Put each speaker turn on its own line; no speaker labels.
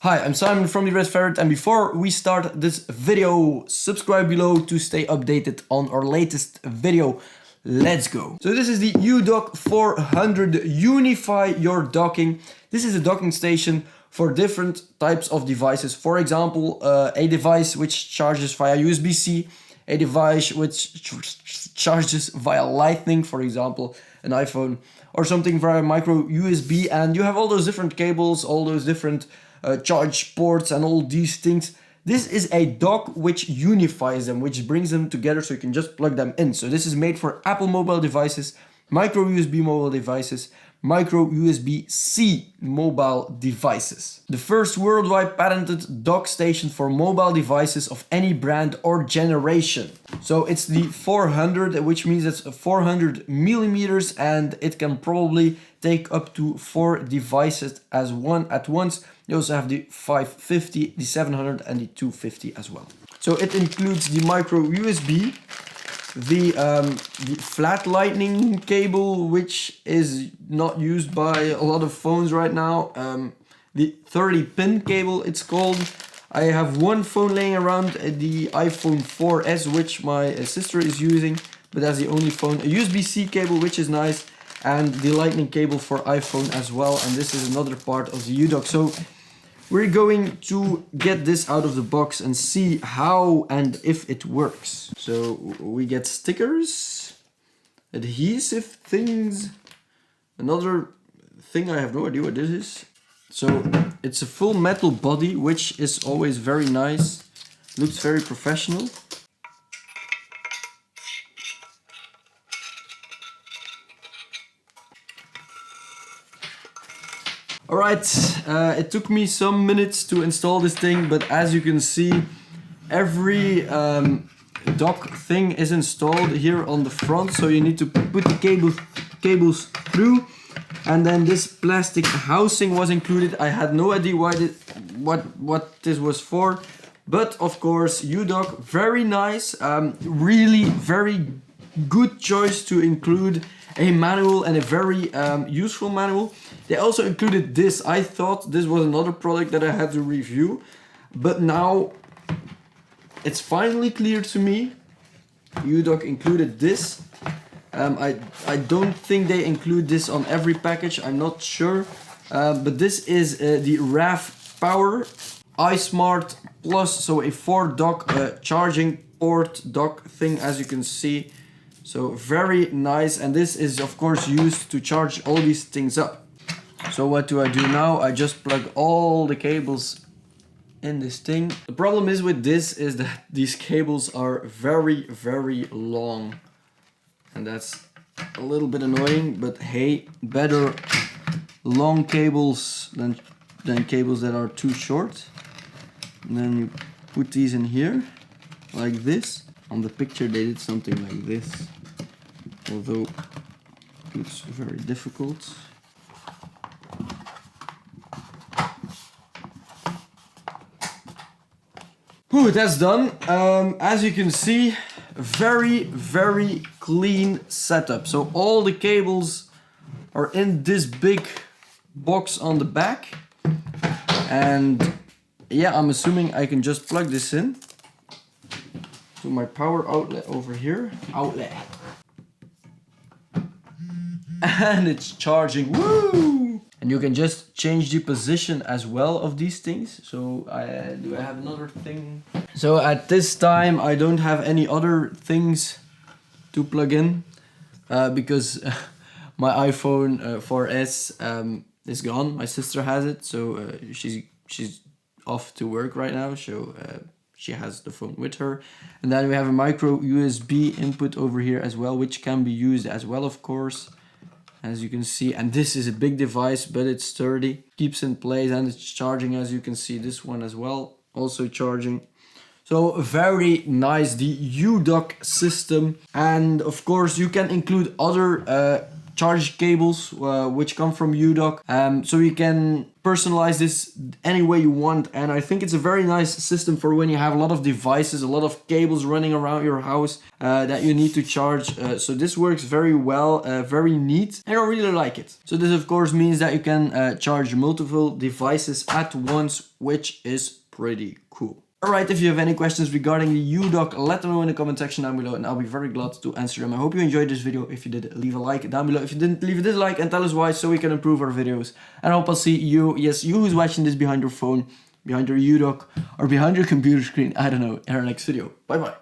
Hi, I'm Simon from the Ferret, and before we start this video, subscribe below to stay updated on our latest video. Let's go. So this is the udoq 400 Unify Your Docking. This is a docking station for different types of devices. For example, a device which charges via USB-C, a device which charges via Lightning, for example, an iPhone, or something via micro USB, and you have all those different cables, all those different charge ports and all these things. This is a dock which unifies them, which brings them together so you can just plug them in. So this is made for Apple mobile devices, micro USB mobile devices, micro USB-C mobile devices. The first worldwide patented dock station for mobile devices of any brand or generation. So it's the 400, which means it's 400 millimeters, and it can probably take up to 4 devices at once. You also have the 550, the 700 and the 250 as well. So it includes the micro USB, the flat lightning cable, which is not used by a lot of phones right now, the 30-pin cable it's called. I have one phone laying around, the iPhone 4S, which my sister is using, but that's the only phone. A USB-C cable, which is nice, and the lightning cable for iPhone as well, and this is another part of the udoq. So we're going to get this out of the box and see how and if it works. So we get stickers, adhesive things, another thing I have no idea what this is. So it's a full metal body, which is always very nice, looks very professional. Alright, it took me some minutes to install this thing, but as you can see, every dock thing is installed here on the front, so you need to put the cables through, and then this plastic housing was included. I had no idea what this was for, but of course udoq, very nice, really very good choice to include a manual, and a very useful manual. They also included this. I thought this was another product that I had to review, but now it's finally clear to me. udoq included this. I don't think they include this on every package, I'm not sure, but this is the RAV Power iSmart Plus, so a 4-dock charging port dock thing, as you can see. So very nice, and this is of course used to charge all these things up. So what do I do now? I just plug all the cables in this thing. The problem is with this is that these cables are very long, and that's a little bit annoying, but hey, better long cables than cables that are too short. And then you put these in here like this. On the picture they did something like this, although it looks very difficult. Whew, that's done. As you can see, very clean setup. So all the cables are in this big box on the back, and yeah, I'm assuming I can just plug this in to my power outlet over here. And it's charging. Woo! And you can just change the position as well of these things. So do I have another thing? So at this time I don't have any other things to plug in because my iPhone 4S is gone. My sister has it, so she's off to work right now, so she has the phone with her. And then we have a micro USB input over here as well, which can be used as well, of course, as you can see. And this is a big device, but it's sturdy, keeps in place, and it's charging, as you can see. This one as well, also charging. So very nice, the udoq system. And of course you can include other charge cables which come from udoq, so you can personalize this any way you want, and I think it's a very nice system for when you have a lot of devices, a lot of cables running around your house that you need to charge. So this works very well, very neat, and I really like it. So this of course means that you can charge multiple devices at once, which is pretty cool. Alright, if you have any questions regarding the udoq, let them know in the comment section down below and I'll be very glad to answer them. I hope you enjoyed this video. If you did, leave a like down below. If you didn't, leave a dislike and tell us why so we can improve our videos. And I hope I'll see you, yes, you who's watching this behind your phone, behind your udoq, or behind your computer screen, I don't know, in our next video. Bye bye.